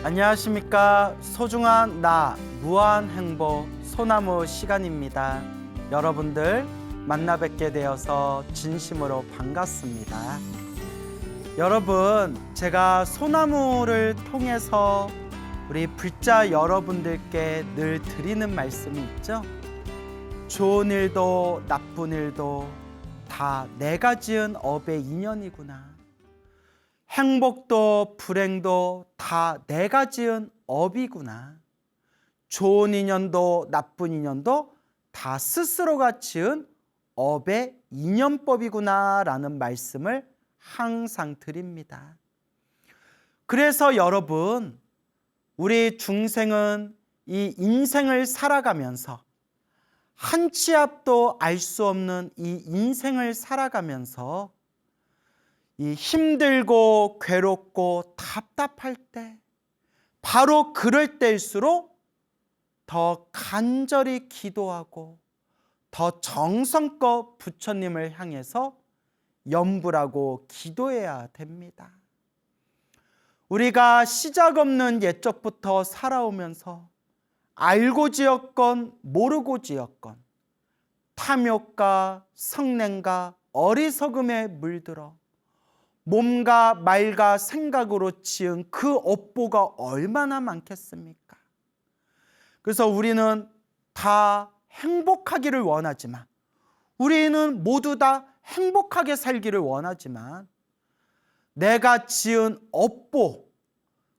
안녕하십니까. 소중한 나 무한행복 소나무 시간입니다. 여러분들 만나 뵙게 되어서 진심으로 반갑습니다. 여러분, 제가 소나무를 통해서 우리 불자 여러분들께 늘 드리는 말씀이 있죠. 좋은 일도 나쁜 일도 다 내가 지은 업의 인연이구나. 행복도 불행도 다 내가 지은 업이구나. 좋은 인연도 나쁜 인연도 다 스스로가 지은 업의 인연법이구나 라는 말씀을 항상 드립니다. 그래서 여러분, 우리 중생은 이 인생을 살아가면서 한 치 앞도 알 수 없는 이 인생을 살아가면서 이 힘들고 괴롭고 답답할 때, 바로 그럴 때일수록 더 간절히 기도하고 더 정성껏 부처님을 향해서 염불하고 기도해야 됩니다. 우리가 시작 없는 옛적부터 살아오면서 알고 지었건 모르고 지었건 탐욕과 성냄과 어리석음에 물들어 몸과 말과 생각으로 지은 그 업보가 얼마나 많겠습니까? 그래서 우리는 다 행복하기를 원하지만, 우리는 모두 다 행복하게 살기를 원하지만, 내가 지은 업보,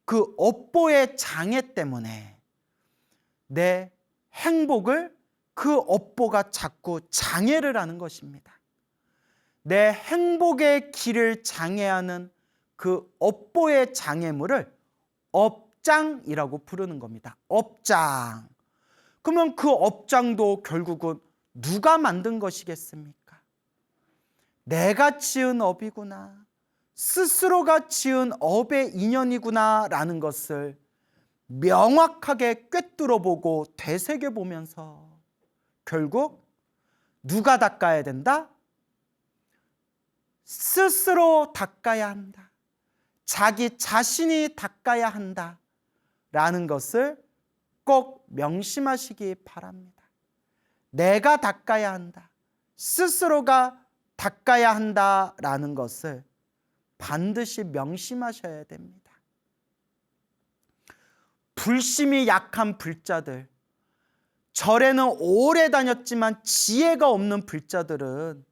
그 업보의 장애 때문에 내 행복을 그 업보가 자꾸 장애를 하는 것입니다. 내 행복의 길을 장애하는 그 업보의 장애물을 업장이라고 부르는 겁니다. 업장. 그러면 그 업장도 결국은 누가 만든 것이겠습니까? 내가 지은 업이구나. 스스로가 지은 업의 인연이구나 라는 것을 명확하게 꿰뚫어보고 되새겨보면서 결국 누가 닦아야 된다? 스스로 닦아야 한다. 자기 자신이 닦아야 한다. 라는 것을 꼭 명심하시기 바랍니다. 내가 닦아야 한다. 스스로가 닦아야 한다. 라는 것을 반드시 명심하셔야 됩니다. 불심이 약한 불자들, 절에는 오래 다녔지만 지혜가 없는 불자들은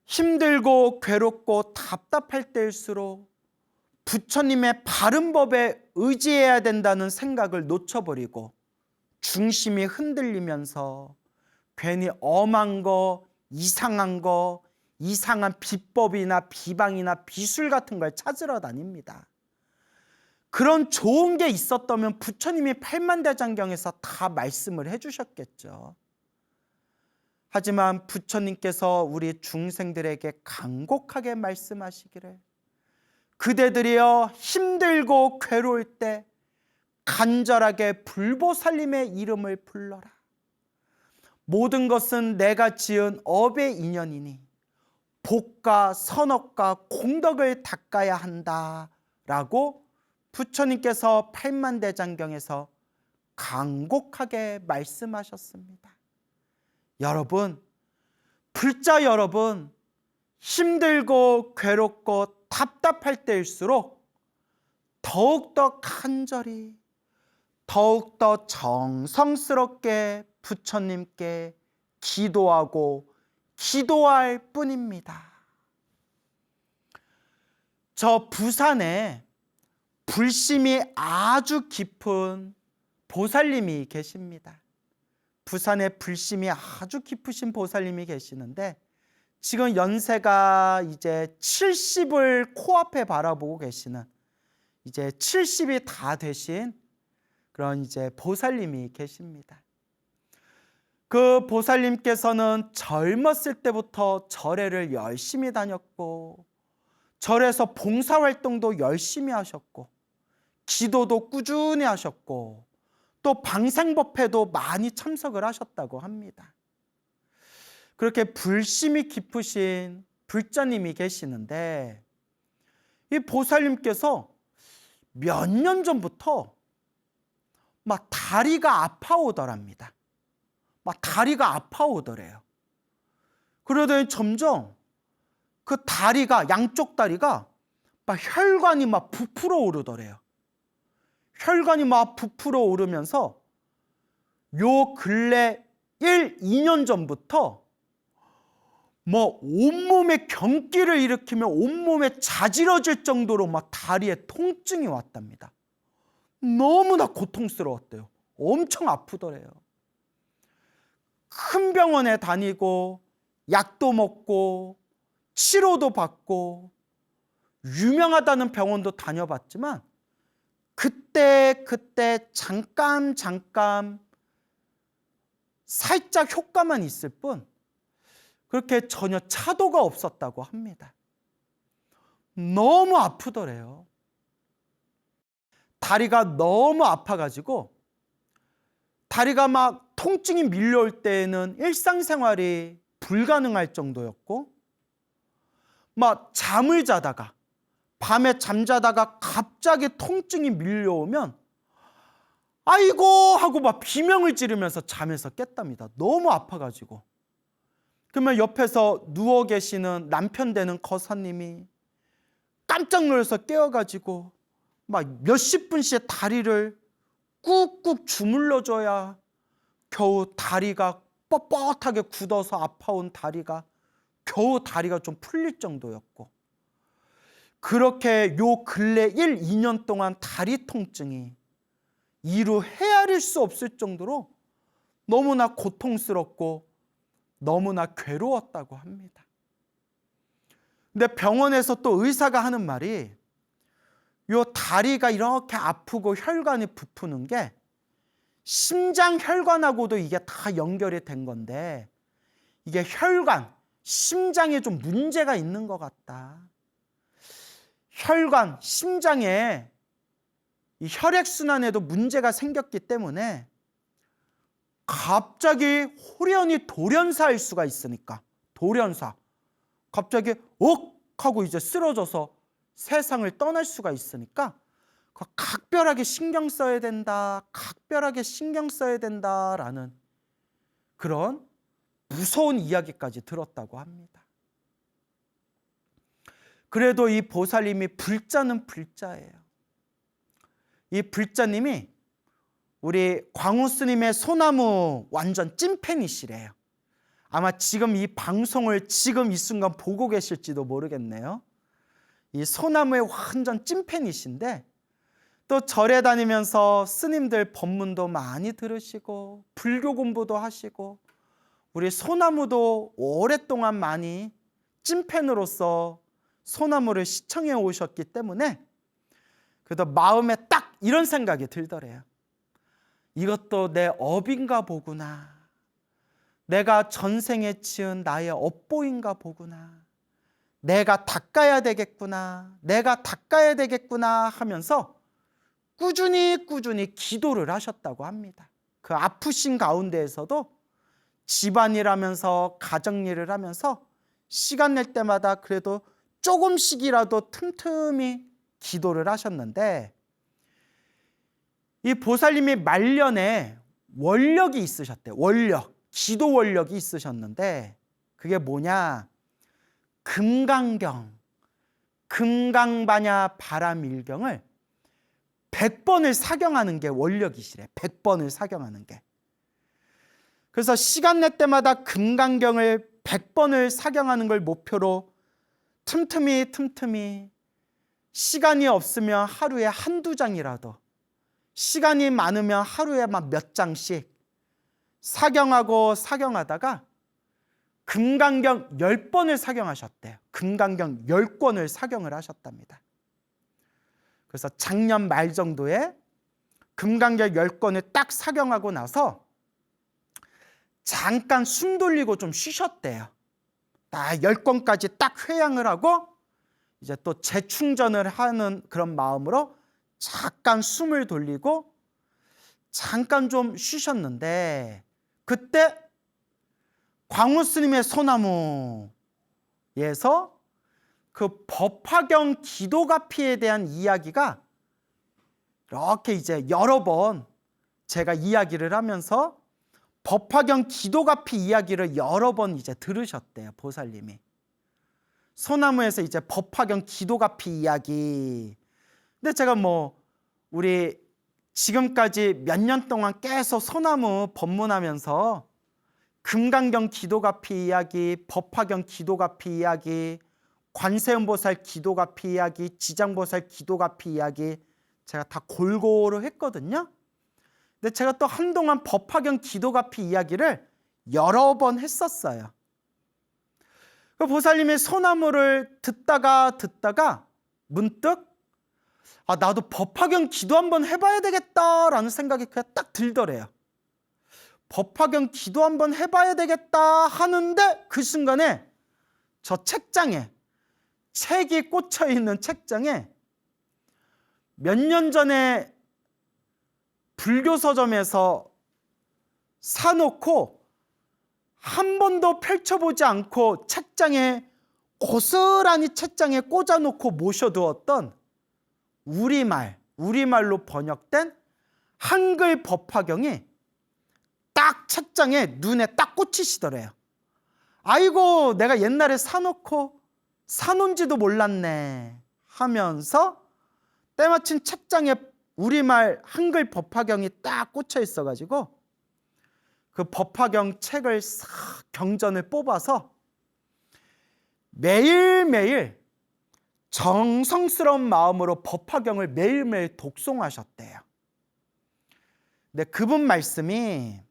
힘들고 괴롭고 답답할 때일수록 부처님의 바른 법에 의지해야 된다는 생각을 놓쳐버리고 중심이 흔들리면서 괜히 엄한 거, 이상한 거, 이상한 비법이나 비방이나 비술 같은 걸 찾으러 다닙니다. 그런 좋은 게 있었다면 부처님이 팔만대장경에서 다 말씀을 해주셨겠죠. 하지만 부처님께서 우리 중생들에게 간곡하게 말씀하시기를, 그대들이여 힘들고 괴로울 때 간절하게 불보살님의 이름을 불러라. 모든 것은 내가 지은 업의 인연이니 복과 선업과 공덕을 닦아야 한다라고 부처님께서 팔만대장경에서 간곡하게 말씀하셨습니다. 여러분, 불자 여러분, 힘들고 괴롭고 답답할 때일수록 더욱더 간절히, 더욱더 정성스럽게 부처님께 기도하고 기도할 뿐입니다. 저 부산에 불심이 아주 깊은 보살님이 계십니다. 부산에 불심이 아주 깊으신 보살님이 계시는데 지금 연세가 이제 70을 코앞에 바라보고 계시는, 이제 70이 다 되신 그런 이제 보살님이 계십니다. 그 보살님께서는 젊었을 때부터 절에를 열심히 다녔고 절에서 봉사활동도 열심히 하셨고 기도도 꾸준히 하셨고 또 방생법회도 많이 참석을 하셨다고 합니다. 그렇게 불심이 깊으신 불자님이 계시는데 이 보살님께서 몇 년 전부터 막 다리가 아파오더랍니다. 막 다리가 아파오더래요. 그러더니 점점 그 다리가, 양쪽 다리가 막 혈관이 막 부풀어 오르더래요. 혈관이 막 부풀어 오르면서 요 근래 1, 2년 전부터 뭐 온몸에 경기를 일으키며 온몸에 자지러질 정도로 막 다리에 통증이 왔답니다. 너무나 고통스러웠대요. 엄청 아프더래요. 큰 병원에 다니고 약도 먹고 치료도 받고 유명하다는 병원도 다녀봤지만 그때 잠깐 살짝 효과만 있을 뿐 그렇게 전혀 차도가 없었다고 합니다. 너무 아프더래요. 다리가 너무 아파가지고 다리가 막 통증이 밀려올 때에는 일상생활이 불가능할 정도였고, 막 잠을 자다가, 밤에 잠자다가 갑자기 통증이 밀려오면 아이고 하고 막 비명을 지르면서 잠에서 깼답니다. 너무 아파가지고. 그러면 옆에서 누워 계시는 남편 되는 거사님이 깜짝 놀라서 깨워가지고 막 몇십 분씩 다리를 꾹꾹 주물러줘야 겨우 다리가 뻣뻣하게 굳어서 아파온 다리가 겨우 다리가 좀 풀릴 정도였고, 그렇게 요 근래 1, 2년 동안 다리 통증이 이루 헤아릴 수 없을 정도로 너무나 고통스럽고 너무나 괴로웠다고 합니다. 근데 병원에서 또 의사가 하는 말이, 요 다리가 이렇게 아프고 혈관이 부푸는 게 심장 혈관하고도 이게 다 연결이 된 건데, 이게 혈관, 심장에 좀 문제가 있는 것 같다. 혈관, 심장에 이 혈액순환에도 문제가 생겼기 때문에 갑자기 호련히 돌연사할 수가 있으니까, 돌연사, 갑자기 억 하고 이제 쓰러져서 세상을 떠날 수가 있으니까 각별하게 신경 써야 된다, 각별하게 신경 써야 된다라는 그런 무서운 이야기까지 들었다고 합니다. 그래도 이 보살님이 불자는 불자예요. 이 불자님이 우리 광우 스님의 소나무 완전 찐팬이시래요. 아마 지금 이 방송을 지금 이 순간 보고 계실지도 모르겠네요. 이 소나무의 완전 찐팬이신데, 또 절에 다니면서 스님들 법문도 많이 들으시고 불교 공부도 하시고, 우리 소나무도 오랫동안 많이 찐팬으로서 소나무를 시청해 오셨기 때문에 그래도 마음에 딱 이런 생각이 들더래요. 이것도 내 업인가 보구나. 내가 전생에 지은 나의 업보인가 보구나. 내가 닦아야 되겠구나. 내가 닦아야 되겠구나 하면서 꾸준히 기도를 하셨다고 합니다. 그 아프신 가운데에서도 집안일 하면서 가정일을 하면서 시간 낼 때마다 그래도 조금씩이라도 틈틈이 기도를 하셨는데, 이 보살님이 말년에 원력이 있으셨대요. 원력, 기도 원력이 있으셨는데 그게 뭐냐? 금강경, 금강바냐 바라밀경을 100번을 사경하는 게 원력이시래. 100번을 사경하는 게. 그래서 시간 낼 때마다 금강경을 100번을 사경하는 걸 목표로 틈틈이 시간이 없으면 하루에 한두 장이라도, 시간이 많으면 하루에 막 몇 장씩 사경하고 사경하다가 금강경 10번을 사경하셨대요. 금강경 10권을 사경을 하셨답니다. 그래서 작년 말 정도에 금강경 10권을 딱 사경하고 나서 잠깐 숨 돌리고 좀 쉬셨대요. 딱 10권까지 딱 회양을 하고 이제 또 재충전을 하는 그런 마음으로 잠깐 숨을 돌리고 잠깐 좀 쉬셨는데, 그때 광우 스님의 소나무에서 그 법화경 기도가피에 대한 이야기가 이렇게 이제 여러 번 제가 이야기를 하면서 법화경 기도가피 이야기를 여러 번 이제 들으셨대요, 보살님이. 소나무에서 이제 법화경 기도가피 이야기. 근데 제가 우리 지금까지 몇 년 동안 계속 소나무 법문하면서 금강경 기도가피 이야기, 법화경 기도가피 이야기, 관세음보살 기도가피 이야기, 지장보살 기도가피 이야기 제가 다 골고루 했거든요. 근데 제가 또 한동안 법화경 기도가피 이야기를 여러 번 했었어요. 그 보살님이 소나무를 듣다가 문득 나도 법화경 기도 한번 해봐야 되겠다라는 생각이 그냥 딱 들더래요. 법화경 기도 한번 해봐야 되겠다 하는데 그 순간에 저 책장에, 책이 꽂혀있는 책장에 몇 년 전에 불교 서점에서 사놓고 한 번도 펼쳐보지 않고 책장에 고스란히 책장에 꽂아놓고 모셔두었던 우리말로 번역된 한글 법화경이 딱 책장에 눈에 딱 꽂히시더래요. 아이고, 내가 옛날에 사놓은지도 몰랐네 하면서 때마침 책장에 우리말 한글 법화경이 딱 꽂혀 있어가지고 그 법화경 책을 싹 경전을 뽑아서 매일매일 정성스러운 마음으로 법화경을 매일매일 독송하셨대요. 근데 그분 말씀이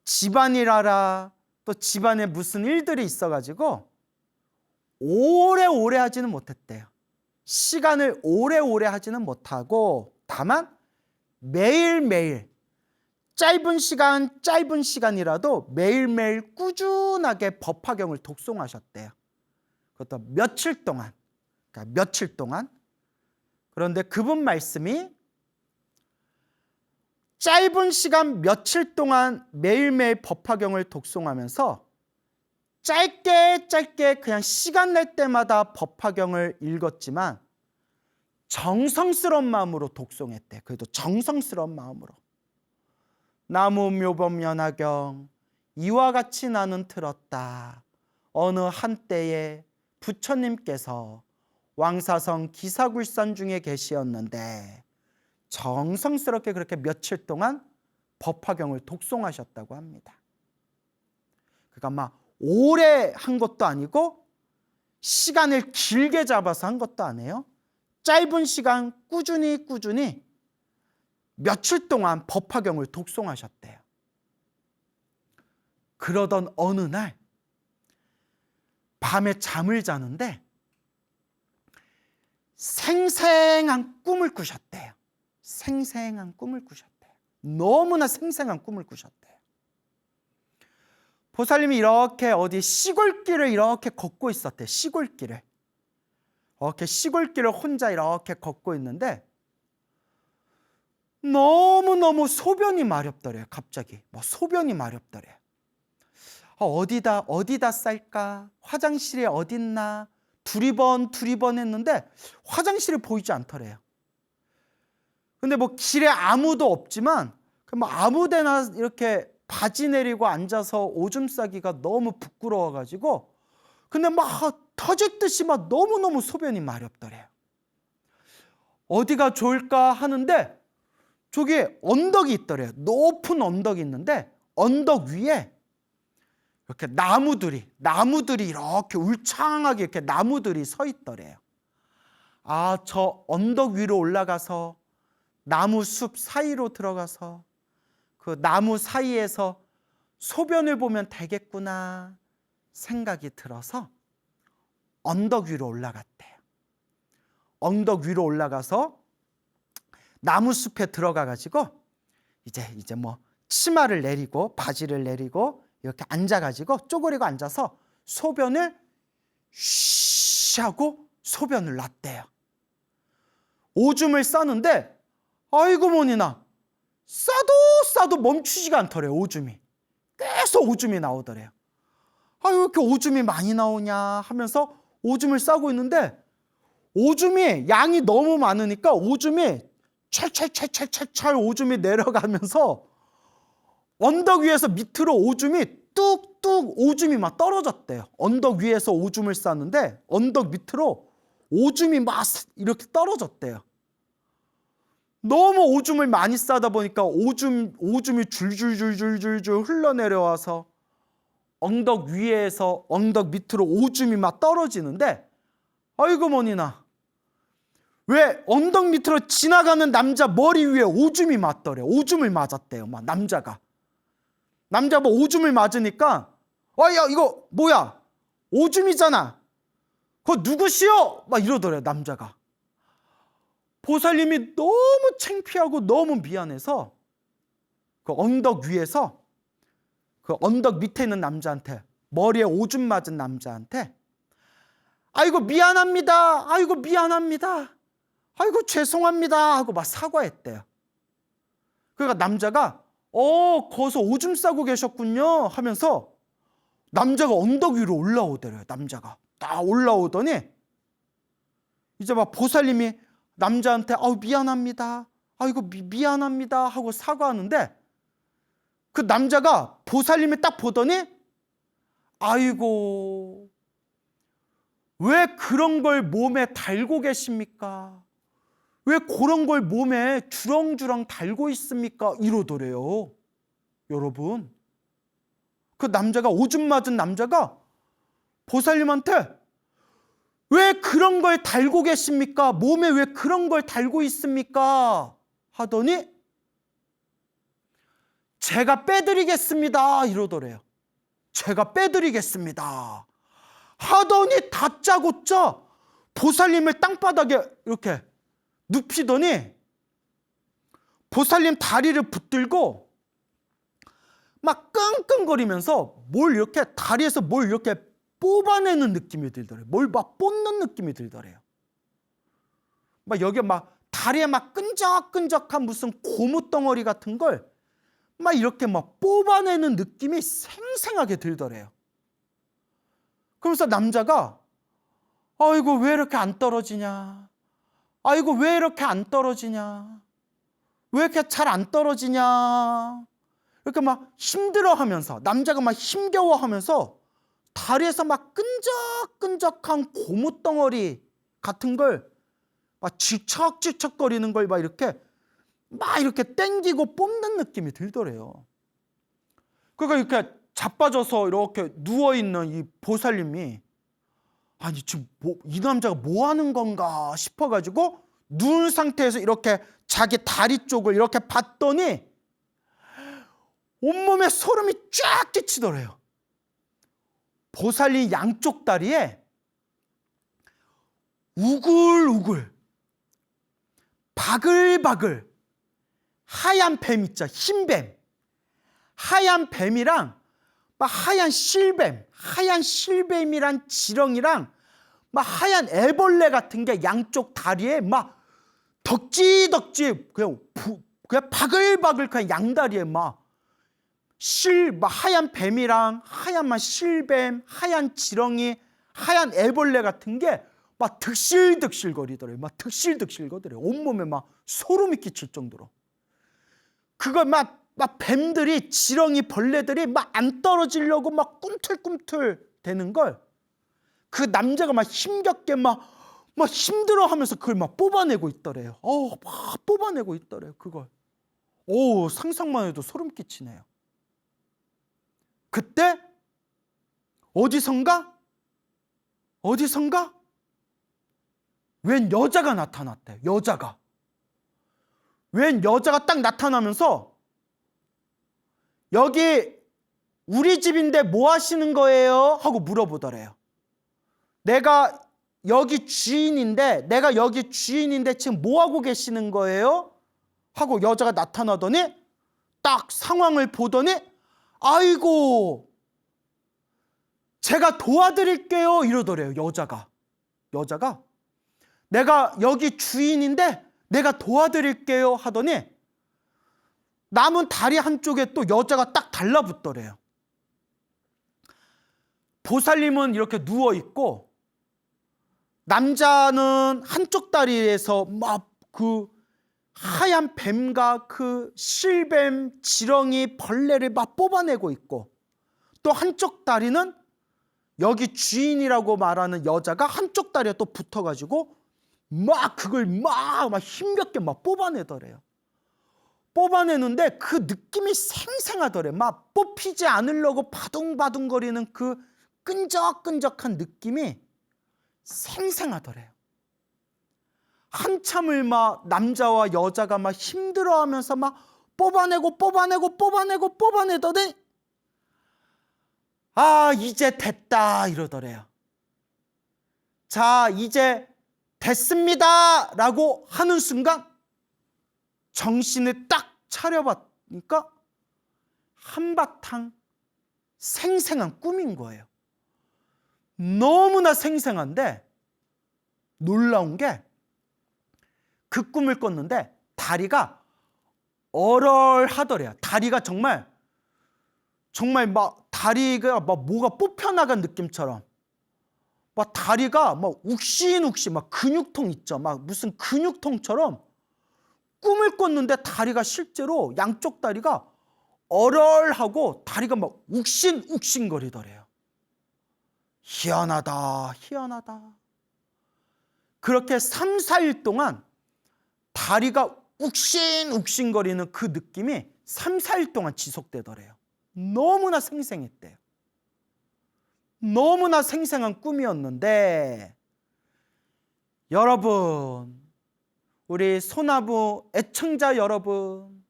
집안일하라 또 집안에 무슨 일들이 있어가지고 오래오래 하지는 못했대요. 시간을 오래오래 하지는 못하고 다만 매일매일 짧은 시간이라도 매일매일 꾸준하게 법화경을 독송하셨대요. 그것도 며칠 동안. 그런데 그분 말씀이 짧은 시간 며칠 동안 매일매일 법화경을 독송하면서 짧게 그냥 시간 낼 때마다 법화경을 읽었지만 정성스러운 마음으로 독송했대. 그래도 정성스러운 마음으로. 나무묘법연화경 이와 같이 나는 들었다. 어느 한때에 부처님께서 왕사성 기사굴산 중에 계시었는데 정성스럽게 그렇게 며칠 동안 법화경을 독송하셨다고 합니다. 그러니까 막 오래 한 것도 아니고 시간을 길게 잡아서 한 것도 아니에요. 짧은 시간 꾸준히 며칠 동안 법화경을 독송하셨대요. 그러던 어느 날 밤에 잠을 자는데 생생한 꿈을 꾸셨대요. 너무나 생생한 꿈을 꾸셨대요. 보살님이 이렇게 어디 시골길을 이렇게 걷고 있었대요. 시골길을 혼자 이렇게 걷고 있는데 너무너무 소변이 마렵더래요. 갑자기 소변이 마렵더래요. 어디다 쌀까? 화장실이 어딨나? 두리번 했는데 화장실이 보이지 않더래요. 근데 길에 아무도 없지만 아무데나 이렇게 바지 내리고 앉아서 오줌 싸기가 너무 부끄러워가지고 근데 터질 듯이 너무너무 소변이 마렵더래요. 어디가 좋을까 하는데 저기 언덕이 있더래요. 높은 언덕이 있는데 언덕 위에 이렇게 나무들이 이렇게 울창하게 이렇게 나무들이 서 있더래요. 저 언덕 위로 올라가서 나무 숲 사이로 들어가서 그 나무 사이에서 소변을 보면 되겠구나 생각이 들어서 언덕 위로 올라갔대요. 언덕 위로 올라가서 나무 숲에 들어가 가지고 이제 치마를 내리고 바지를 내리고 이렇게 앉아 가지고 쪼그리고 앉아서 소변을 쉬 하고 소변을 놨대요. 오줌을 싸는데 아이고 뭐니나 싸도 멈추지가 않더래요. 오줌이 계속 오줌이 나오더래요. 왜 이렇게 오줌이 많이 나오냐 하면서 오줌을 싸고 있는데 오줌이 양이 너무 많으니까 오줌이 찰찰찰찰찰찰 오줌이 내려가면서 언덕 위에서 밑으로 오줌이 뚝뚝 오줌이 막 떨어졌대요. 언덕 위에서 오줌을 쌌는데 언덕 밑으로 오줌이 막 이렇게 떨어졌대요. 너무 오줌을 많이 싸다 보니까 오줌이 줄줄줄줄줄줄 흘러내려와서 언덕 위에서 언덕 밑으로 오줌이 막 떨어지는데, 아이고 머니나, 왜 언덕 밑으로 지나가는 남자 머리 위에 오줌이 맞더래. 오줌을 맞았대요. 막 남자가 뭐 오줌을 맞으니까, 야 이거 뭐야, 오줌이잖아, 그거 누구시오? 막 이러더래 남자가. 보살님이 너무 창피하고 너무 미안해서 그 언덕 위에서 그 언덕 밑에 있는 남자한테, 머리에 오줌 맞은 남자한테, 아이고 미안합니다, 아이고 미안합니다, 아이고 죄송합니다 하고 막 사과했대요. 그러니까 남자가 거기서 오줌 싸고 계셨군요 하면서 남자가 언덕 위로 올라오더래요. 남자가 딱 올라오더니 이제 막 보살님이 남자한테 미안합니다, 아이고 미안합니다 하고 사과하는데, 그 남자가 보살님이 딱 보더니, 아이고 왜 그런 걸 몸에 달고 계십니까? 왜 그런 걸 몸에 주렁주렁 달고 있습니까? 이러더래요. 여러분, 그 남자가, 오줌 맞은 남자가 보살님한테 왜 그런 걸 달고 계십니까? 몸에 왜 그런 걸 달고 있습니까? 하더니 제가 빼드리겠습니다 이러더래요. 제가 빼드리겠습니다 하더니 다짜고짜 보살님을 땅바닥에 이렇게 눕히더니 보살님 다리를 붙들고 막 끙끙거리면서 뭘 이렇게 다리에서 뭘 이렇게 뽑아내는 느낌이 들더래요. 뭘 막 뽑는 느낌이 들더래요. 막 여기 막 다리에 막 끈적끈적한 무슨 고무덩어리 같은 걸 막 이렇게 막 뽑아내는 느낌이 생생하게 들더래요. 그러면서 남자가, 아이고 왜 이렇게 안 떨어지냐, 아이고 왜 이렇게 안 떨어지냐, 왜 이렇게 잘 안 떨어지냐, 이렇게 막 힘들어하면서, 남자가 막 힘겨워하면서 다리에서 막 끈적끈적한 고무덩어리 같은 걸 막 질척질척거리는 걸 막 이렇게 땡기고 뽑는 느낌이 들더래요. 그러니까 이렇게 자빠져서 이렇게 누워있는 이 보살님이, 아니 지금 이 남자가 뭐 하는 건가 싶어가지고 누운 상태에서 이렇게 자기 다리 쪽을 이렇게 봤더니 온몸에 소름이 쫙 끼치더래요. 보살님 양쪽 다리에 우글우글 바글바글 하얀 뱀 있죠, 흰뱀, 하얀 뱀이랑 막 하얀 실뱀이랑 지렁이랑 막 하얀 애벌레 같은 게 양쪽 다리에 막 덕지덕지 그냥 바글바글 그냥 양다리에 막 하얀 뱀이랑 하얀 막 실뱀, 하얀 지렁이, 하얀 애벌레 같은 게 막 득실득실 거리더래요. 막 득실득실 거리더래요. 온몸에 막 소름이 끼칠 정도로. 그걸 막 뱀들이, 지렁이 벌레들이 막 안 떨어지려고 막 꿈틀꿈틀 대는 걸 그 남자가 막 힘겹게 막 힘들어하면서 그걸 막 뽑아내고 있더래요. 막 뽑아내고 있더래요. 그걸. 상상만 해도 소름 끼치네요. 그때 어디선가 웬 여자가 나타났대. 웬 여자가 딱 나타나면서, 여기 우리 집인데 뭐 하시는 거예요? 하고 물어보더래요. 내가 여기 주인인데 지금 뭐 하고 계시는 거예요? 하고 여자가 나타나더니 딱 상황을 보더니, 아이고 제가 도와드릴게요 이러더래요. 여자가 내가 여기 주인인데 내가 도와드릴게요 하더니 남은 다리 한쪽에 또 여자가 딱 달라붙더래요. 보살님은 이렇게 누워있고 남자는 한쪽 다리에서 막 그 하얀 뱀과 그 실뱀, 지렁이, 벌레를 막 뽑아내고 있고, 또 한쪽 다리는 여기 주인이라고 말하는 여자가 한쪽 다리에 또 붙어가지고 막 그걸 막 힘겹게 막 뽑아내더래요. 뽑아내는데 그 느낌이 생생하더래. 막 뽑히지 않으려고 바둥바둥거리는 그 끈적끈적한 느낌이 생생하더래요. 한참을 막 남자와 여자가 막 힘들어하면서 막 뽑아내더니 아, 이제 됐다 이러더래요. 자, 이제 됐습니다 라고 하는 순간 정신을 딱 차려봤으니까 한바탕 생생한 꿈인 거예요. 너무나 생생한데 놀라운 게 그 꿈을 꿨는데 다리가 얼얼하더래요. 다리가 정말 막 다리가 막 뭐가 뽑혀나간 느낌처럼 막 다리가 막 욱신욱신 막 근육통 있죠. 막 무슨 근육통처럼 꿈을 꿨는데 다리가 실제로 양쪽 다리가 얼얼하고 다리가 막 욱신욱신거리더래요. 희한하다. 그렇게 3, 4일 동안 다리가 욱신욱신거리는 그 느낌이 3, 4일 동안 지속되더래요. 너무나 생생했대요. 너무나 생생한 꿈이었는데 여러분, 우리 소나무 애청자 여러분,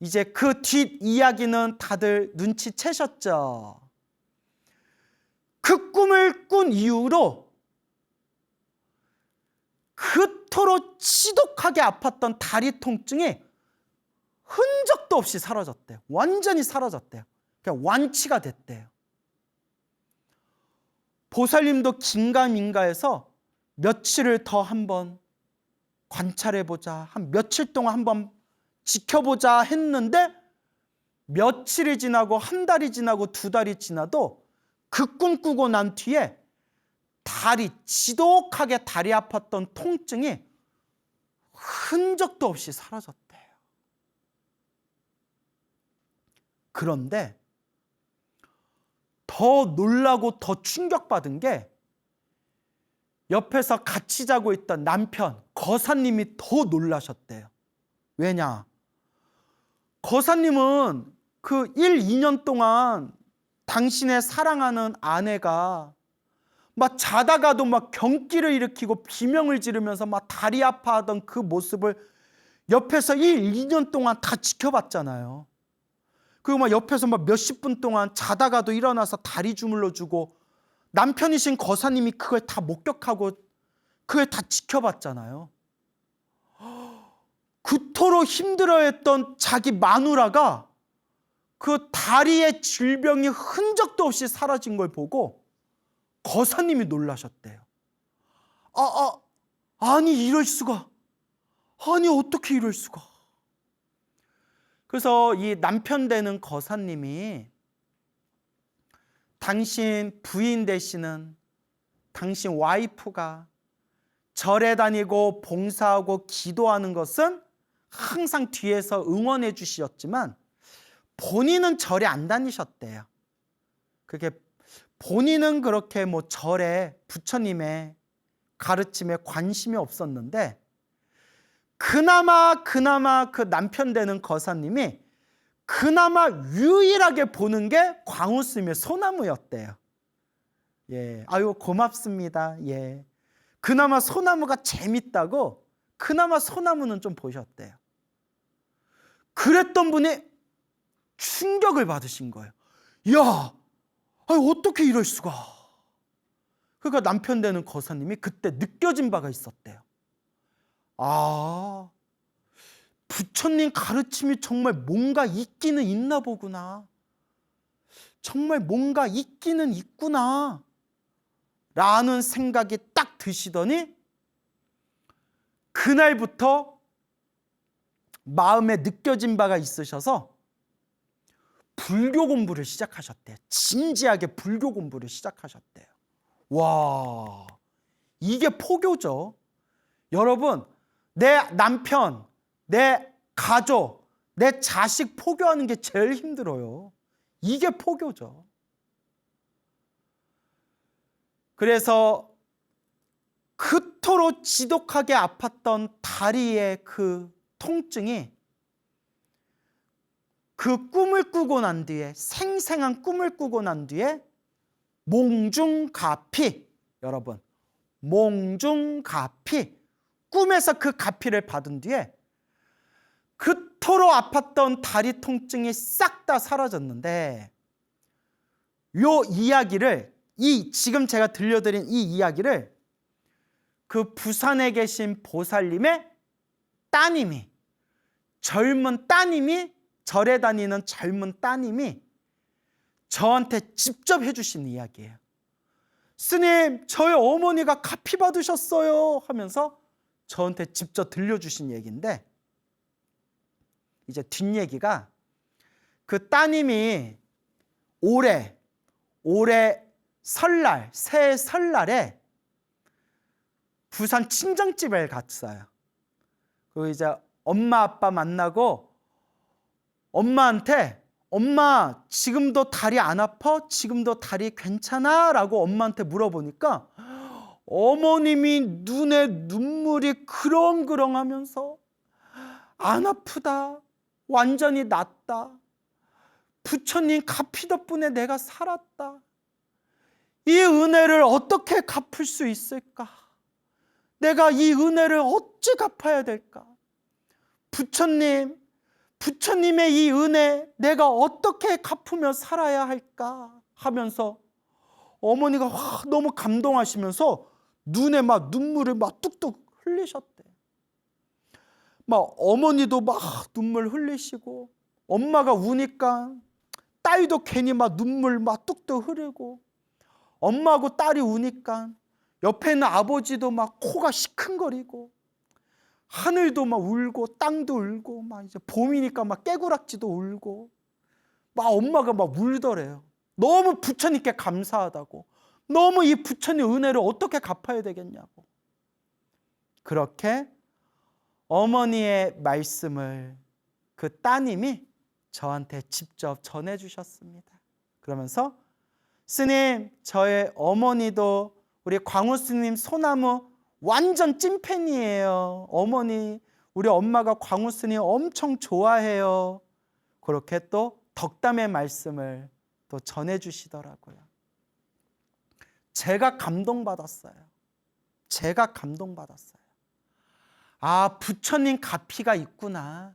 이제 그 뒷이야기는 다들 눈치채셨죠? 그 꿈을 꾼 이후로 그토록 지독하게 아팠던 다리 통증이 흔적도 없이 사라졌대요. 완전히 사라졌대요. 그러니까 완치가 됐대요. 보살님도 긴가민가해서 며칠을 더 한번 관찰해보자, 한 며칠 동안 한번 지켜보자 했는데 며칠이 지나고 한 달이 지나고 두 달이 지나도 그 꿈 꾸고 난 뒤에 지독하게 다리 아팠던 통증이 흔적도 없이 사라졌대요. 그런데 더 놀라고 더 충격받은 게 옆에서 같이 자고 있던 남편, 거사님이 더 놀라셨대요. 왜냐? 거사님은 그 1, 2년 동안 당신의 사랑하는 아내가 막 자다가도 막 경기를 일으키고 비명을 지르면서 막 다리 아파하던 그 모습을 옆에서 1, 2년 동안 다 지켜봤잖아요. 그리고 막 옆에서 막 몇십 분 동안 자다가도 일어나서 다리 주물러주고 남편이신 거사님이 그걸 다 목격하고 그걸 다 지켜봤잖아요. 그토록 힘들어했던 자기 마누라가 그 다리의 질병이 흔적도 없이 사라진 걸 보고 거사님이 놀라셨대요. 아니 이럴 수가. 아니 어떻게 이럴 수가. 그래서 이 남편 되는 거사님이 당신 부인 되시는 당신 와이프가 절에 다니고 봉사하고 기도하는 것은 항상 뒤에서 응원해 주셨지만 본인은 절에 안 다니셨대요. 그게 본인은 그렇게 뭐 절에 부처님의 가르침에 관심이 없었는데 그나마 그 남편 되는 거사님이 그나마 유일하게 보는 게 광우스님의 소나무였대요. 예, 아유 고맙습니다. 예, 그나마 소나무가 재밌다고 그나마 소나무는 좀 보셨대요. 그랬던 분이 충격을 받으신 거예요. 야, 아니, 어떻게 이럴 수가. 그러니까 남편 되는 거사님이 그때 느껴진 바가 있었대요. 아, 부처님 가르침이 정말 뭔가 있기는 있나 보구나. 정말 뭔가 있기는 있구나 라는 생각이 딱 드시더니 그날부터 마음에 느껴진 바가 있으셔서 불교 공부를 시작하셨대요. 진지하게 불교 공부를 시작하셨대요. 와, 이게 포교죠. 여러분, 내 남편, 내 가족, 내 자식 포교하는 게 제일 힘들어요. 이게 포교죠. 그래서 그토록 지독하게 아팠던 다리의 그 통증이 그 꿈을 꾸고 난 뒤에, 생생한 꿈을 꾸고 난 뒤에 몽중가피, 여러분, 몽중가피, 꿈에서 그 가피를 받은 뒤에 그토록 아팠던 다리 통증이 싹 다 사라졌는데, 요 이야기를, 지금 제가 들려드린 이 이야기를 그 부산에 계신 보살님의 따님이, 젊은 따님이, 절에 다니는 젊은 따님이 저한테 직접 해주신 이야기예요. 스님, 저희 어머니가 가피 받으셨어요 하면서 저한테 직접 들려주신 얘기인데, 이제 뒷얘기가, 그 따님이 올해 설날, 새해 설날에 부산 친정집에 갔어요. 그리고 이제 엄마 아빠 만나고 엄마한테, 엄마 지금도 다리 안 아파? 지금도 다리 괜찮아? 라고 엄마한테 물어보니까 어머님이 눈에 눈물이 그렁그렁 하면서 안 아프다, 완전히 낫다, 부처님 가피 덕분에 내가 살았다, 이 은혜를 어떻게 갚을 수 있을까? 내가 이 은혜를 어찌 갚아야 될까? 부처님의 이 은혜 내가 어떻게 갚으며 살아야 할까? 하면서 어머니가 너무 감동하시면서 눈에 막 눈물을 막 뚝뚝 흘리셨대. 막 어머니도 막 눈물 흘리시고, 엄마가 우니까 딸도 괜히 막 눈물 막 뚝뚝 흐르고, 엄마하고 딸이 우니까 옆에 있는 아버지도 막 코가 시큰거리고, 하늘도 막 울고 땅도 울고, 막 이제 봄이니까 막 깨구락지도 울고, 막 엄마가 막 울더래요. 너무 부처님께 감사하다고, 너무 이 부처님 은혜를 어떻게 갚아야 되겠냐고. 그렇게 어머니의 말씀을 그 따님이 저한테 직접 전해주셨습니다. 그러면서, 스님, 저의 어머니도 우리 광우 스님 소나무 완전 찐팬이에요. 어머니, 우리 엄마가 광우 스님 엄청 좋아해요. 그렇게 또 덕담의 말씀을 또 전해주시더라고요. 제가 감동받았어요. 제가 감동받았어요. 아, 부처님 가피가 있구나.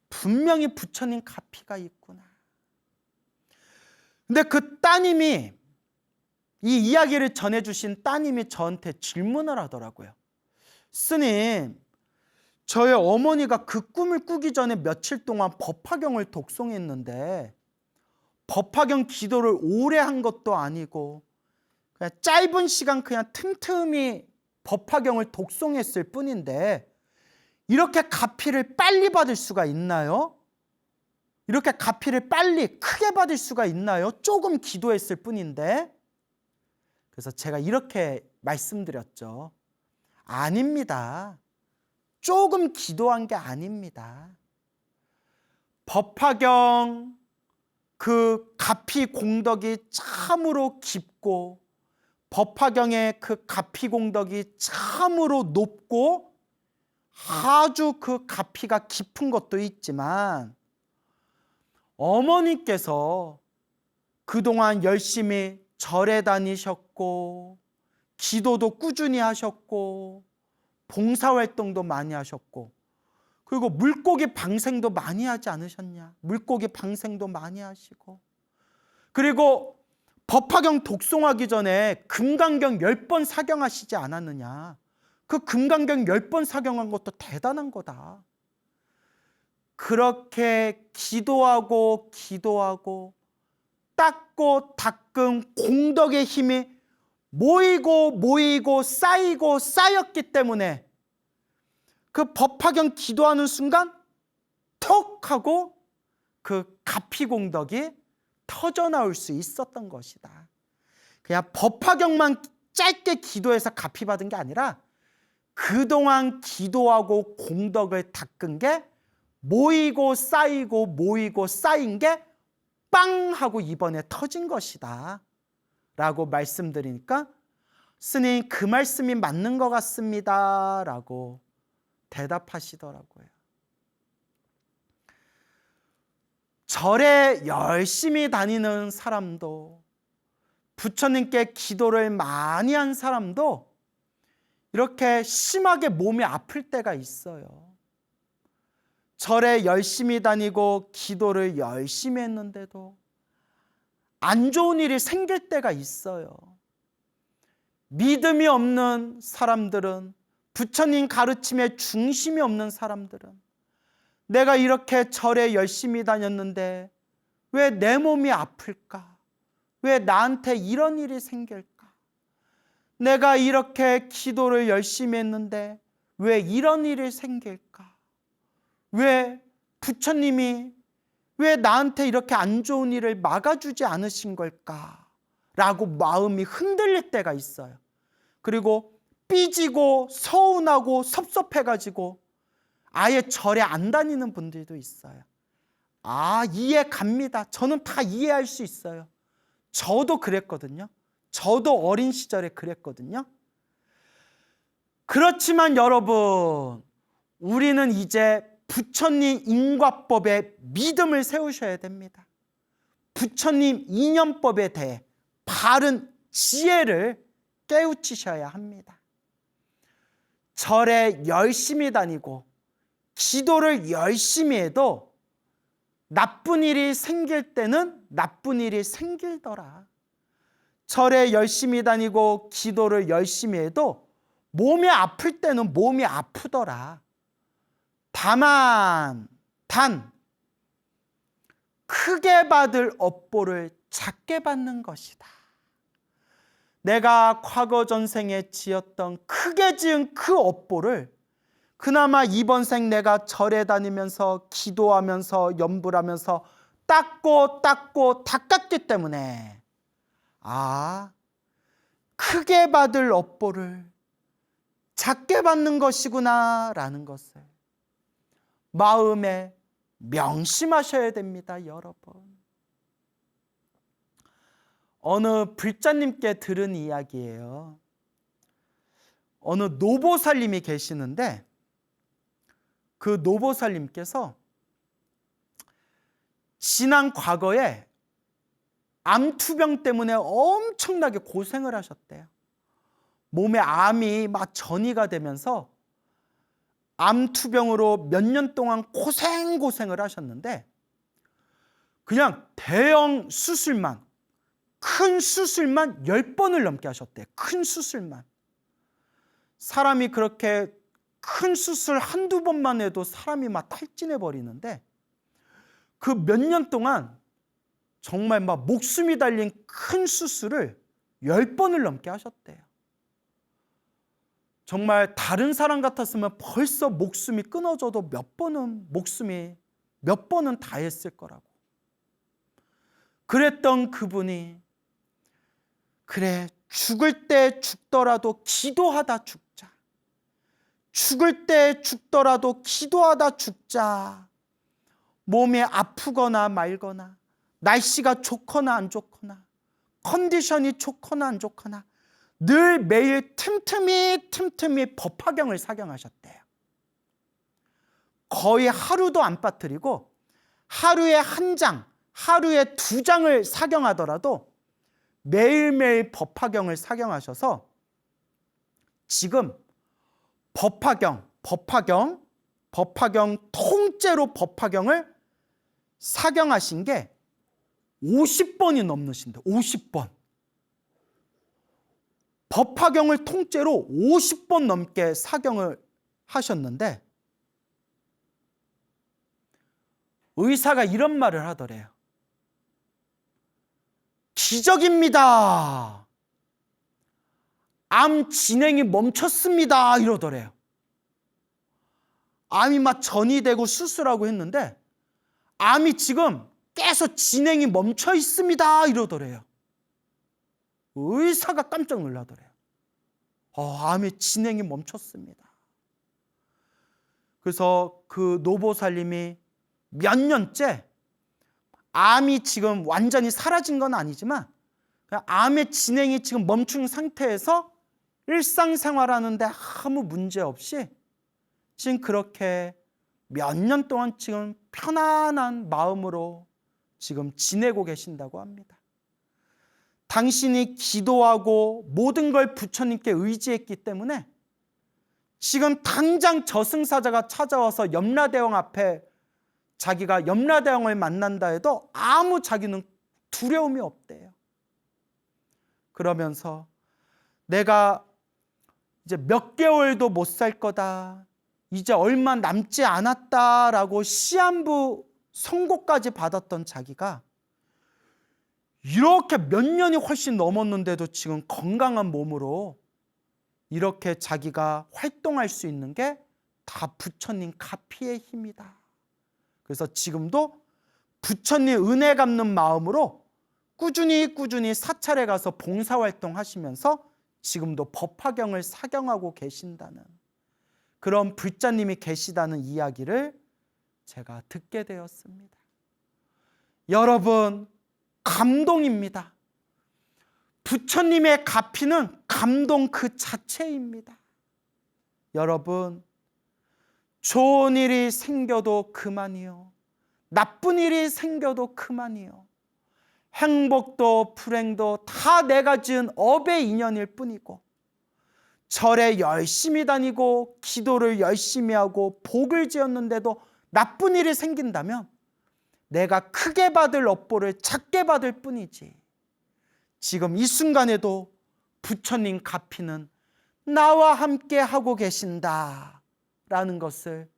분명히 부처님 가피가 있구나. 근데 그 따님이, 이 이야기를 전해주신 따님이 저한테 질문을 하더라고요. 스님, 저의 어머니가 그 꿈을 꾸기 전에 며칠 동안 법화경을 독송했는데, 법화경 기도를 오래 한 것도 아니고 그냥 짧은 시간 그냥 틈틈이 법화경을 독송했을 뿐인데 이렇게 가피를 빨리 받을 수가 있나요? 이렇게 가피를 빨리 크게 받을 수가 있나요? 조금 기도했을 뿐인데. 그래서 제가 이렇게 말씀드렸죠. 아닙니다. 조금 기도한 게 아닙니다. 법화경 그 가피 공덕이 참으로 깊고, 법화경의 그 가피 공덕이 참으로 높고, 아주 그 가피가 깊은 것도 있지만, 어머니께서 그동안 열심히 절에 다니셨고, 기도도 꾸준히 하셨고, 봉사활동도 많이 하셨고, 그리고 물고기 방생도 많이 하지 않으셨냐? 물고기 방생도 많이 하시고, 그리고 법화경 독송하기 전에 금강경 10번 사경하시지 않았느냐? 그 금강경 10번 사경한 것도 대단한 거다. 그렇게 기도하고 닦고 닦은 공덕의 힘이 모이고 쌓였기 때문에 그 법화경 기도하는 순간 톡 하고 그 가피 공덕이 터져나올 수 있었던 것이다. 그냥 법화경만 짧게 기도해서 가피 받은 게 아니라 그동안 기도하고 공덕을 닦은 게 모이고 쌓인 게 빵 하고 이번에 터진 것이다 라고 말씀드리니까 스님 그 말씀이 맞는 것 같습니다 라고 대답하시더라고요. 절에 열심히 다니는 사람도, 부처님께 기도를 많이 한 사람도 이렇게 심하게 몸이 아플 때가 있어요. 절에 열심히 다니고 기도를 열심히 했는데도 안 좋은 일이 생길 때가 있어요. 믿음이 없는 사람들은, 부처님 가르침에 중심이 없는 사람들은 내가 이렇게 절에 열심히 다녔는데 왜 내 몸이 아플까? 왜 나한테 이런 일이 생길까? 내가 이렇게 기도를 열심히 했는데 왜 이런 일이 생길까? 왜 부처님이 왜 나한테 이렇게 안 좋은 일을 막아주지 않으신 걸까? 라고 마음이 흔들릴 때가 있어요. 그리고 삐지고 서운하고 섭섭해가지고 아예 절에 안 다니는 분들도 있어요. 아, 이해 갑니다. 저는 다 이해할 수 있어요. 저도 그랬거든요. 저도 어린 시절에 그랬거든요. 그렇지만 여러분, 우리는 이제 부처님 인과법에 믿음을 세우셔야 됩니다. 부처님 인연법에 대해 바른 지혜를 깨우치셔야 합니다. 절에 열심히 다니고 기도를 열심히 해도 나쁜 일이 생길 때는 나쁜 일이 생길더라. 절에 열심히 다니고 기도를 열심히 해도 몸이 아플 때는 몸이 아프더라. 다만 크게 받을 업보를 작게 받는 것이다. 내가 과거 전생에 지었던 크게 지은 그 업보를 그나마 이번 생 내가 절에 다니면서 기도하면서 염불하면서 닦고 닦았기 때문에 크게 받을 업보를 작게 받는 것이구나 라는 것을 마음에 명심하셔야 됩니다, 여러분. 어느 불자님께 들은 이야기예요. 어느 노보살님이 계시는데 그 노보살님께서 지난 과거에 암투병 때문에 엄청나게 고생을 하셨대요. 몸에 암이 막 전이가 되면서 암투병으로 몇 년 동안 고생을 하셨는데 그냥 대형 수술만, 큰 수술만 10번을 넘게 하셨대요. 큰 수술만. 사람이 그렇게 큰 수술 한두 번만 해도 사람이 막 탈진해 버리는데 그 몇 년 동안 정말 막 목숨이 달린 큰 수술을 10번을 넘게 하셨대요. 정말 다른 사람 같았으면 벌써 목숨이 끊어져도 몇 번은 다 했을 거라고. 그랬던 그분이 그래, 죽을 때 죽더라도 기도하다 죽자. 죽을 때 죽더라도 기도하다 죽자. 몸이 아프거나 말거나 날씨가 좋거나 안 좋거나 컨디션이 좋거나 안 좋거나 늘 매일 틈틈이 법화경을 사경하셨대요. 거의 하루도 안 빠뜨리고 하루에 한 장, 하루에 2장을 사경하더라도 매일매일 법화경을 사경하셔서 지금 법화경 통째로 법화경을 사경하신 게 50번이 넘으신다. 50번. 법화경을 통째로 50번 넘게 사경을 하셨는데 의사가 이런 말을 하더래요. 기적입니다. 암 진행이 멈췄습니다. 이러더래요. 암이 막 전이되고 수술하고 했는데 암이 지금 계속 진행이 멈춰 있습니다. 이러더래요. 의사가 깜짝 놀라더래요. 암의 진행이 멈췄습니다. 그래서 그 노보살님이 몇 년째 암이 지금 완전히 사라진 건 아니지만 그냥 암의 진행이 지금 멈춘 상태에서 일상생활하는데 아무 문제 없이 지금 그렇게 몇 년 동안 지금 편안한 마음으로 지금 지내고 계신다고 합니다. 당신이 기도하고 모든 걸 부처님께 의지했기 때문에 지금 당장 저승사자가 찾아와서 염라대왕 앞에 자기가 염라대왕을 만난다 해도 아무 자기는 두려움이 없대요. 그러면서 내가 이제 몇 개월도 못 살 거다, 이제 얼마 남지 않았다라고 시한부 선고까지 받았던 자기가 이렇게 몇 년이 훨씬 넘었는데도 지금 건강한 몸으로 이렇게 자기가 활동할 수 있는 게 다 부처님 가피의 힘이다. 그래서 지금도 부처님 은혜 갚는 마음으로 꾸준히 사찰에 가서 봉사활동 하시면서 지금도 법화경을 사경하고 계신다는 그런 불자님이 계시다는 이야기를 제가 듣게 되었습니다. 여러분, 감동입니다. 부처님의 가피는 감동 그 자체입니다. 여러분, 좋은 일이 생겨도 그만이요, 나쁜 일이 생겨도 그만이요, 행복도 불행도 다 내가 지은 업의 인연일 뿐이고, 절에 열심히 다니고 기도를 열심히 하고 복을 지었는데도 나쁜 일이 생긴다면 내가 크게 받을 업보를 작게 받을 뿐이지, 지금 이 순간에도 부처님 가피는 나와 함께 하고 계신다 라는 것을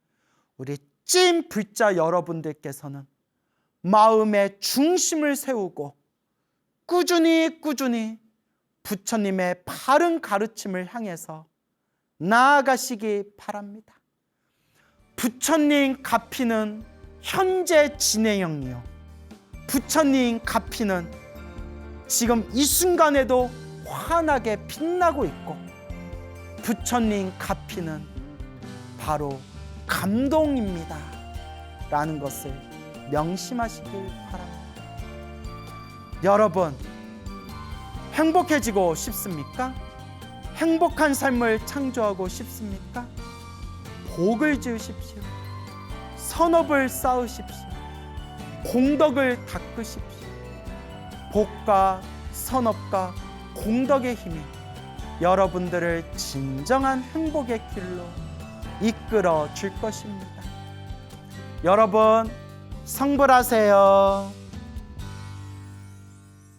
우리 찐 불자 여러분들께서는 마음의 중심을 세우고 꾸준히 부처님의 바른 가르침을 향해서 나아가시기 바랍니다. 부처님 가피는 현재 진행형이요, 부처님 가피는 지금 이 순간에도 환하게 빛나고 있고, 부처님 가피는 바로 감동입니다 라는 것을 명심하시길 바랍니다. 여러분, 행복해지고 싶습니까? 행복한 삶을 창조하고 싶습니까? 복을 지으십시오. 선업을 쌓으십시오. 공덕을 닦으십시오. 복과 선업과 공덕의 힘이 여러분들을 진정한 행복의 길로 이끌어 줄 것입니다. 여러분, 성불하세요.